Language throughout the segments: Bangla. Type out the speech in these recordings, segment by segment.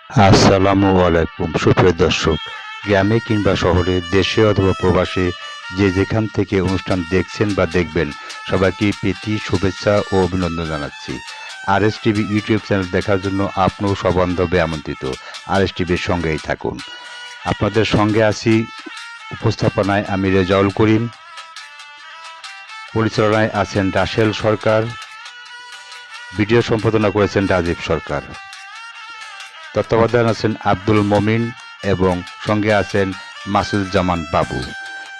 আসসালামু আলাইকুম সুপ্রিয় দর্শক, গ্রামে কিংবা শহরে, দেশে অথবা প্রবাসে, যে যেখান থেকে অনুষ্ঠান দেখছেন বা দেখবেন, সবাইকে প্রীতি শুভেচ্ছা ও অভিনন্দন জানাচ্ছি। আরএস টিভি ইউটিউব চ্যানেল দেখার জন্য আপনিও সবান্ধবে আমন্ত্রিত। আরএস টিভির সঙ্গেই থাকুন। আপনাদের সঙ্গে আছি উপস্থাপনায় আমি রেজাউল করিম, পরিচালনায় আছেন রাসেল সরকার, ভিডিও সম্পাদনা করেছেন রাজীব সরকার, তত্ত্বাবধান আছেন আব্দুল মমিন এবং সঙ্গে আছেন মাসুদুজ্জামান বাবু।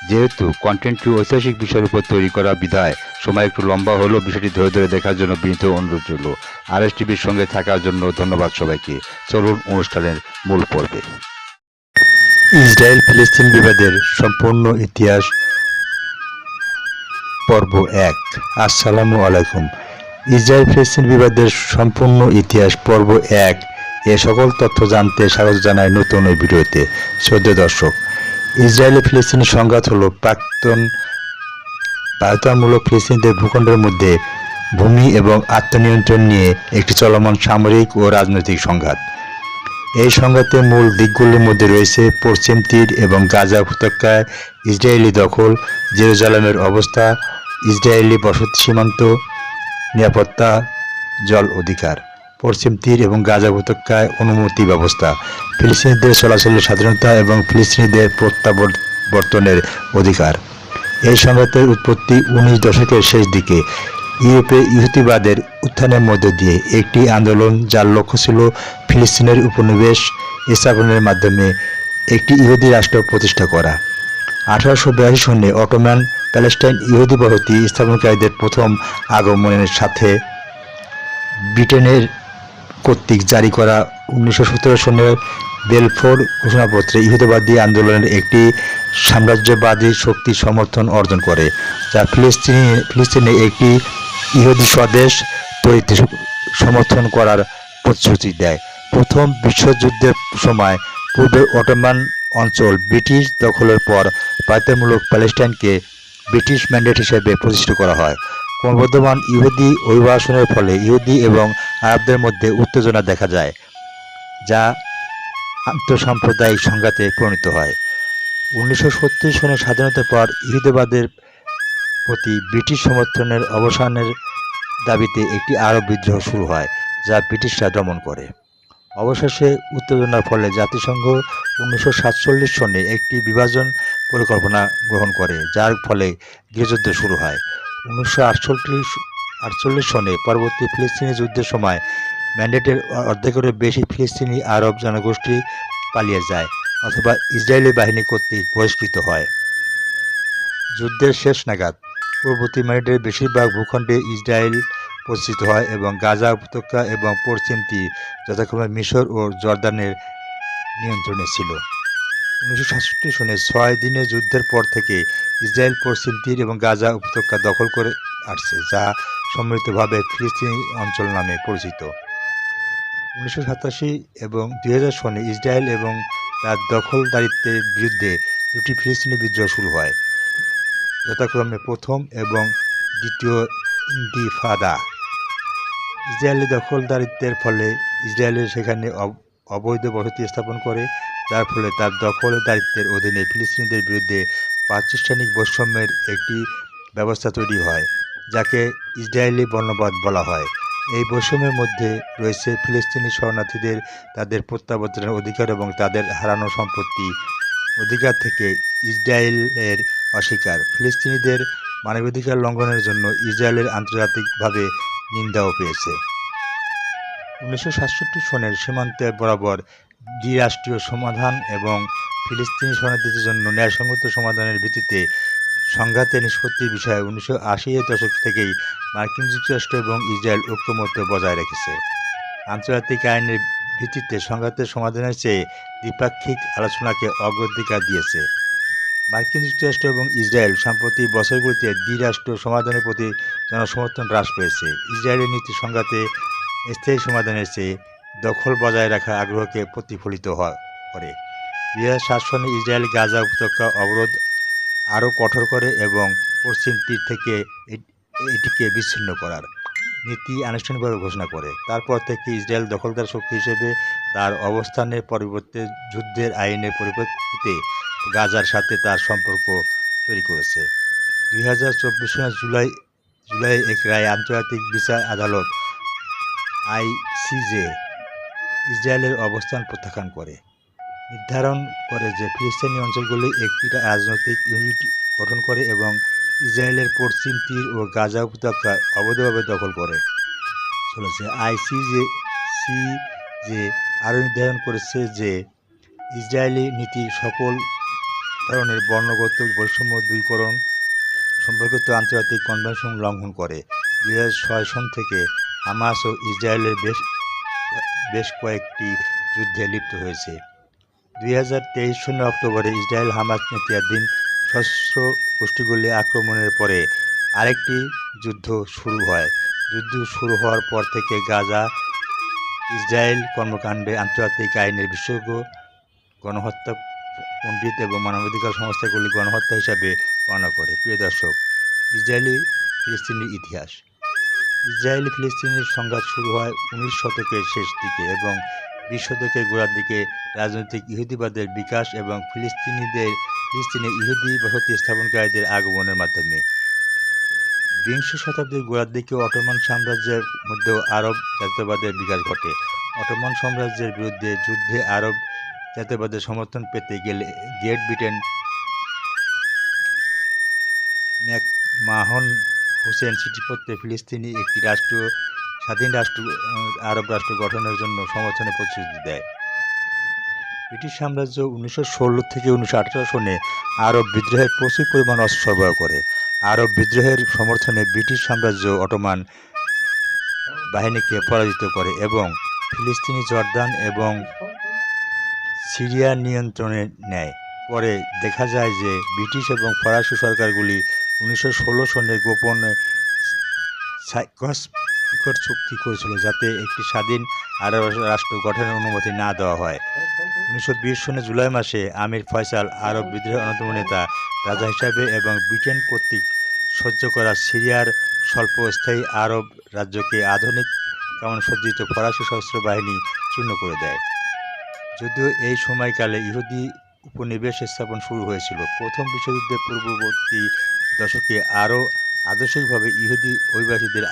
যেহেতু কন্টেন্টটি ঐতিহাসিক বিষয়ের উপর তৈরি করা বিধায় সময় একটু লম্বা হলেও বিষয়টি ধরে ধরে দেখার জন্য বিনীত অনুরোধ রইল। আরএস টিভির সঙ্গে থাকার জন্য ধন্যবাদ সবাইকে। চলুন অনুষ্ঠানের মূল পর্বে। ইসরায়েল ফিলিস্তিন বিবাদের সম্পূর্ণ ইতিহাস পর্ব ১। আসসালামু আলাইকুম। ইসরায়েল ফিলিস্তিন বিবাদের সম্পূর্ণ ইতিহাস পর্ব ১ এ সকল তথ্য জানতে স্বাগত জানাই নতুন ওই ভিডিওতে। শ্রদ্ধেয় দর্শক, ইসরায়েল ফিলিস্তিনি সংঘাত হলো বাধ্যতামূলক ফিলিস্তিনিদের ভূখণ্ডের মধ্যে ভূমি এবং আত্মনিয়ন্ত্রণ নিয়ে একটি চলমান সামরিক ও রাজনৈতিক সংঘাত। এই সংঘাতের মূল দিকগুলির মধ্যে রয়েছে পশ্চিম তীর এবং গাজা উপত্যকায় ইসরায়েলি দখল, জেরুজালেমের অবস্থা, ইসরায়েলি বসতি সীমান্ত, নিরাপত্তা, জল অধিকার, পশ্চিম তীর এবং গাজা উপত্যকায় অনুমতি ব্যবস্থা, ফিলিস্তিনিদের চলাচলের স্বাধীনতা এবং ফিলিস্তিনিদের প্রত্যাবর্তনের অধিকার। এই সংঘাতের উৎপত্তি 19 দশকের শেষ দিকে ইউরোপে ইহুদিবাদের উত্থানের মধ্য দিয়ে একটি আন্দোলন, যার লক্ষ্য ছিল ফিলিস্তিনের উপনিবেশ স্থাপনের মাধ্যমে একটি ইহুদি রাষ্ট্র প্রতিষ্ঠা করা। 1882 সনে অটোমান প্যালেস্টাইন ইহুদি বসতি স্থাপনকারীদের প্রথম আগমনের সাথে ব্রিটেনের কর্তৃক জারি করা 1917 সনের বেলফোর ঘোষণাপত্রে ইহুদিবাদী আন্দোলনের একটি সাম্রাজ্যবাদী শক্তি সমর্থন অর্জন করে, যা ফিলিস্তিনে একটি ইহুদি স্বদেশ তৈরিতে সমর্থন করার প্রতিশ্রুতি দেয়। প্রথম বিশ্বযুদ্ধের সময় পূর্বের অটোমান অঞ্চল ব্রিটিশ দখলের পর বাধ্যতামূলক প্যালেস্টাইনকে ব্রিটিশ ম্যান্ডেট হিসেবে প্রতিষ্ঠিত করা হয়। ক্রমবর্ধমান ইহুদি অভিবাসনের ফলে ইহুদি এবং আরবদের মধ্যে উত্তেজনা দেখা যায়, যা আন্তঃসাম্প্রদায়িক সংঘাতে পরিণত হয়। 1970 সনের স্বাধীনতার পর ইহুদিবাদের প্রতি ব্রিটিশ সমর্থনের অবসানের দাবিতে একটি আরব বিদ্রোহ শুরু হয়, যা ব্রিটিশরা দমন করে। অবশেষে উত্তেজনার ফলে জাতিসংঘ 1947 সনে একটি বিভাজন পরিকল্পনা গ্রহণ করে, যার ফলে গৃহযুদ্ধ শুরু হয়। 1948 সনে পরবর্তী ফিলিস্তিনি যুদ্ধের সময় ম্যান্ডেটের অর্ধেকেরও বেশি ফিলিস্তিনি আরব জনগোষ্ঠী পালিয়ে যায় অথবা ইসরায়েলি বাহিনী কর্তৃক বহিষ্কৃত হয়। যুদ্ধের শেষ নাগাদ পূর্ববর্তী ম্যান্ডেটের বেশিরভাগ ভূখণ্ডে ইসরায়েল প্রতিষ্ঠিত হয় এবং গাজা উপত্যকা এবং পশ্চিম তীর যথাক্রমে মিশর ও জর্দানের নিয়ন্ত্রণে ছিল। 1967 সনে 6 দিনের যুদ্ধের পর থেকে ইসরায়েল পশ্চিম তীর এবং গাজা উপত্যকা দখল করে আসছে, যা সম্মিলিতভাবে ফিলিস্তিনি অঞ্চল নামে পরিচিত। 1987 এবং 2000 সনে ইসরায়েল এবং তার দখলদারিত্বের বিরুদ্ধে দুটি ফিলিস্তিনি বিদ্রোহ শুরু হয়, যথাক্রমে প্রথম এবং দ্বিতীয় ইন্তিফাদা। ইসরায়েলি দখলদারিত্বের ফলে ইসরায়েল সেখানে অবৈধ বসতি স্থাপন করে, যার ফলে তার দখলদারিত্বের অধীনে ফিলিস্তিনিদের বিরুদ্ধে প্রাতিষ্ঠানিক বৈষম্যের একটি ব্যবস্থা তৈরি হয়, যাকে ইসরায়েলি বর্ণবাদ বলা হয়। এই বৈষম্যের মধ্যে রয়েছে ফিলিস্তিনি শরণার্থীদের তাদের প্রত্যাবর্তনের অধিকার এবং তাদের হারানো সম্পত্তি অধিকার থেকে ইসরায়েলের অস্বীকার। ফিলিস্তিনিদের মানবাধিকার লঙ্ঘনের জন্য ইসরায়েলের আন্তর্জাতিকভাবে নিন্দাও পেয়েছে। 1967 সনের সীমান্তের বরাবর দ্বিরাষ্ট্রীয় সমাধান এবং ফিলিস্তিনি শরণার্থীদের জন্য ন্যায়সঙ্গত সমাধানের ভিত্তিতে সংঘাতের নিষ্পত্তির বিষয়ে 1980-এর দশক থেকেই মার্কিন যুক্তরাষ্ট্র এবং ইসরায়েল ঐক্যমত্য বজায় রেখেছে। আন্তর্জাতিক আইনের ভিত্তিতে সংঘাতের সমাধানের চেয়ে দ্বিপাক্ষিক আলোচনাকে অগ্রাধিকার দিয়েছে। মার্কিন যুক্তরাষ্ট্র এবং ইসরায়েল সাম্প্রতিক বছরগুলিতে দ্বিরাষ্ট্র সমাধানের প্রতি জনসমর্থন হ্রাস পেয়েছে। ইসরায়েলের নীতি সংঘাতে স্থায়ী সমাধানের চেয়ে দখল বজায় রাখার আগ্রহকে প্রতিফলিত করে। 2007 সনে ইসরায়েল গাজা উপত্যকা অবরোধ আরও কঠোর করে এবং পশ্চিম তীর থেকে এটিকে বিচ্ছিন্ন করার নীতি আনুষ্ঠানিকভাবে ঘোষণা করে। তারপর থেকে ইসরায়েল দখলদার শক্তি হিসেবে তার অবস্থানের পরিবর্তে যুদ্ধের আইনের পরিপ্রেক্ষিতে গাজার সাথে তার সম্পর্ক তৈরি করেছে। 2024 সালের জুলাই এক রায়ে আন্তর্জাতিক বিচার আদালত আইসিজে ইসরায়েলের অবস্থান প্রত্যাখ্যান করে, নির্ধারণ করে যে ফিলিস্তিনি অঞ্চলগুলি একটি রাজনৈতিক ইউনিট গঠন করে এবং ইসরায়েলের পশ্চিম তীর ও গাজা উপত্যকা অবৈধভাবে দখল করে চলেছে। আইসিজে আরও নির্ধারণ করেছে যে ইসরায়েলি নীতি সকল ধরনের বর্ণগত বৈষম্য দূরীকরণ সম্পর্কিত আন্তর্জাতিক কনভেনশন লঙ্ঘন করে। 2006 সন থেকে হামাস ও ইসরায়েলের বেশ কয়েকটি যুদ্ধে লিপ্ত হয়েছে। 2023 সনের অক্টোবরে ইসরায়েল হামাস নেতৃত্বাধীন সশস্ত্র গোষ্ঠীগুলি আক্রমণের পরে আরেকটি যুদ্ধ শুরু হয়। যুদ্ধ শুরু হওয়ার পর থেকে গাজা ইসরায়েল কর্মকাণ্ডে আন্তর্জাতিক আইনের বিশেষজ্ঞ, গণহত্যা পণ্ডিত এবং মানবাধিকার সংস্থাগুলি গণহত্যা হিসাবে বর্ণনা করে। প্রিয় দর্শক, ইসরায়েলি ফিলিস্তিনির ইতিহাস। ইসরায়েলি ফিলিস্তিনির সংঘাত শুরু হয় 19 শতকের শেষ দিকে এবং 20 শতকের গোড়ার দিকে রাজনৈতিক ইহুদিবাদের বিকাশ এবং ফিলিস্তিনে ইহুদি বসতি স্থাপনকারীদের আগমনের মাধ্যমে। 20 শতাব্দীর গোড়ার দিকে অটোমান সাম্রাজ্যের মধ্যেও আরব জাতীয়তাবাদের বিকাশ ঘটে। অটোমান সাম্রাজ্যের বিরুদ্ধে যুদ্ধে আরব জাতীয়তাবাদের সমর্থন পেতে গেলে গ্রেট ব্রিটেন ম্যাকমাহন হোসেন চিঠিপত্রে ফিলিস্তিনি একটি স্বাধীন আরব রাষ্ট্র গঠনের জন্য সমর্থনের প্রতিশ্রুতি দেয়। ব্রিটিশ সাম্রাজ্য 1916 থেকে 1918 সনে আরব বিদ্রোহের প্রচুর পরিমাণ অস্ত্র সরবরাহ করে। আরব বিদ্রোহের সমর্থনে ব্রিটিশ সাম্রাজ্য অটোমান বাহিনীকে পরাজিত করে এবং ফিলিস্তিনি, জর্দান এবং সিরিয়া নিয়ন্ত্রণে নেয়। পরে দেখা যায় যে ব্রিটিশ এবং ফরাসি সরকারগুলি 1916 সনে গোপনে সাইকস-পিকট চুক্তি করেছিল যাতে একটি স্বাধীন আরব রাষ্ট্র গঠনের অনুমতি না দেওয়া হয়। 1920 সনে জুলাই মাসে আমির ফয়সাল আরব বিদ্রোহের অন্যতম নেতা রাজা হিসাবে এবং ব্রিটেন কর্তৃক সহ্য করা সিরিয়ার স্বল্পস্থায়ী আরব রাজ্যকে আধুনিক কামানসজ্জিত ফরাসি সশস্ত্র বাহিনী চূর্ণ করে দেয়। যদিও এই সময়কালে ইহুদি উপনিবেশ স্থাপন শুরু হয়েছিল। প্রথম বিশ্বযুদ্ধের পূর্ববর্তী দশকে আরও আদর্শিকভাবে ইহুদি অভিবাসীদের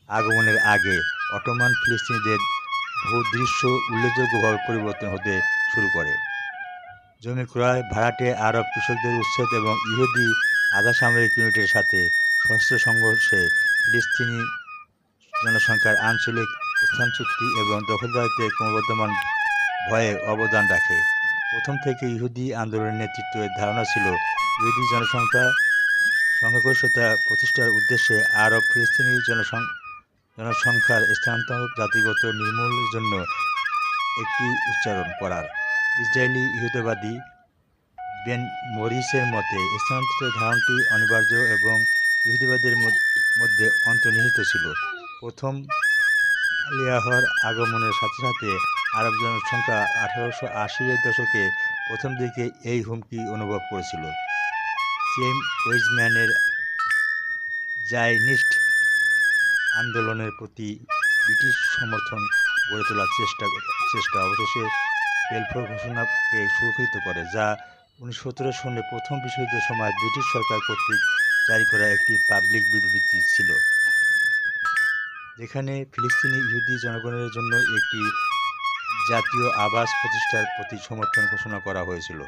আগমনের আগে অটোমান ফিলিস্তিনিদের ভূদৃশ্য উল্লেখযোগ্যভাবে পরিবর্তন হতে শুরু করে। জমি ক্রয়, ভাড়াটে আরব কৃষকদের উচ্ছেদ এবং ইহুদি আধা সামরিক ইউনিটের সাথে সশস্ত্র সংঘর্ষে ফিলিস্তিনি জনসংখ্যার আঞ্চলিক স্থান চুক্তি এবং দখলদারিত্বের ক্রমবর্ধমান ভয়ে অবদান রাখে। প্রথম থেকে ইহুদি আন্দোলনের নেতৃত্বের ধারণা ছিল ইহুদি সংখ্যাগরিষ্ঠতা প্রতিষ্ঠার উদ্দেশ্যে আরব ফিলিস্তিনি জনসংখ্যার স্থানান্তর জাতিগত নির্মূলের জন্য একটি উচ্চারণ করার। ইসরায়েলি ইহুদিবাদী বেন মরিসের মতে স্থানান্তরের ধারণাটি অনিবার্য এবং ইহুদিবাদের মধ্যে অন্তর্নিহিত ছিল। প্রথম আলিয়াহর আগমনের সাথে সাথে আরব জনসংখ্যা 1880-এর দশকে প্রথম দিকে এই হুমকি অনুভব করেছিল। চেম ওয়েইজম্যানের জায়নিস্ট আন্দোলনের প্রতি ব্রিটিশ সমর্থন গড়ে তোলার চেষ্টা অবশেষে বেলফোর ঘোষণাকে সুরক্ষিত করে, যা 1917 সনে প্রথম বিশ্বযুদ্ধের সময় ব্রিটিশ সরকার কর্তৃক জারি করা একটি পাবলিক বিবৃতি ছিল, যেখানে ফিলিস্তিনি ইহুদি জনগণের জন্য একটি জাতীয় আবাস প্রতিষ্ঠার প্রতি সমর্থন ঘোষণা করা হয়েছিল।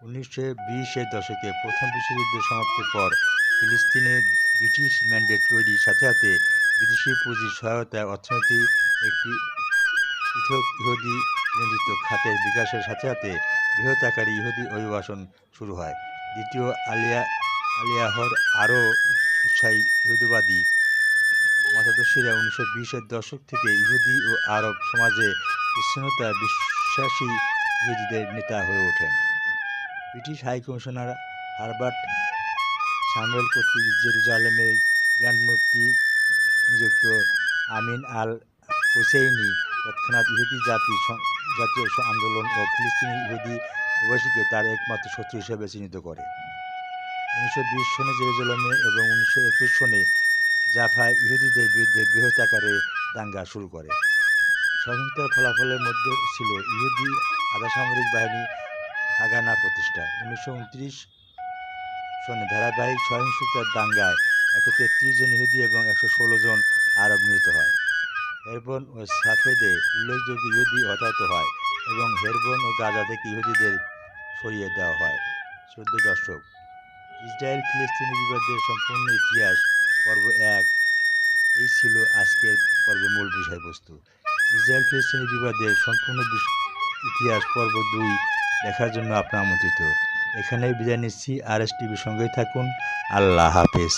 1920-এর দশকে প্রথম বিশ্বযুদ্ধের সমাপ্তির পর ফিলিস্তিনে ব্রিটিশ ম্যান্ডেট তৈরির সাথে সাথে বিদেশি পুঁজির সহায়তায় অর্থনীতি একটি পৃথক ইহুদি নিয়ন্ত্রিত খাতের বিকাশের সাথে সাথে বৃহৎ আকারে ইহুদি অভিবাসন শুরু হয়। দ্বিতীয় আলিয়াহর আরও উৎসাহী ইহুদিবাদী মতাদর্শীরা 1920-এর দশক থেকে ইহুদি ও আরব সমাজে বিচ্ছিন্নতায় বিশ্বাসী ইহুদিদের নেতা হয়ে ওঠেন। British high commissioner Herbert Samuel কর্তৃক জেরুজালেমের গ্র্যান্ড মুফতি নিযুক্ত আমিন আল হুসেইনি তৎক্ষণাৎ ইহুদি জাতীয় আন্দোলন ও ফিলিস্তিনি ইহুদি অভিবাসীকে তার একমাত্র শত্রু হিসেবে চিহ্নিত করে। 1920 সনে জেরুজালেমে এবং 1921 সনে জাফা ইহুদিদের বিরুদ্ধে বৃহৎ আকারে দাঙ্গা শুরু করে। সহিংসতার ফলাফলের মধ্যে ছিল ইহুদি আধাসামরিক বাহিনী হাগানা প্রতিষ্ঠা। 1929 সনে ধারাবাহিক সহিংসতার দাঙ্গায় 133 জন ইহুদি এবং 116 জন আরব নিহত হয়। হেরবন ও সাফেদে উল্লেখযোগ্য ইহুদি হতাহত হয় এবং হেরবন ও গাজা থেকে ইহুদিদের সরিয়ে দেওয়া হয়। শ্রদ্ধেয় দর্শক, ইসরায়েল ফিলিস্তিনি বিবাদের সম্পূর্ণ ইতিহাস পর্ব 1 এই ছিল আজকের পর্বের মূল বিষয়বস্তু। ইসরায়েল ফিলিস্তিনি বিবাদের সম্পূর্ণ ইতিহাস পর্ব 2 দেখার জন্য আপনারা আমন্ত্রিত। এখানেই বিদায় নিচ্ছি। RS টিভির সঙ্গেই থাকুন। আল্লাহ হাফেজ।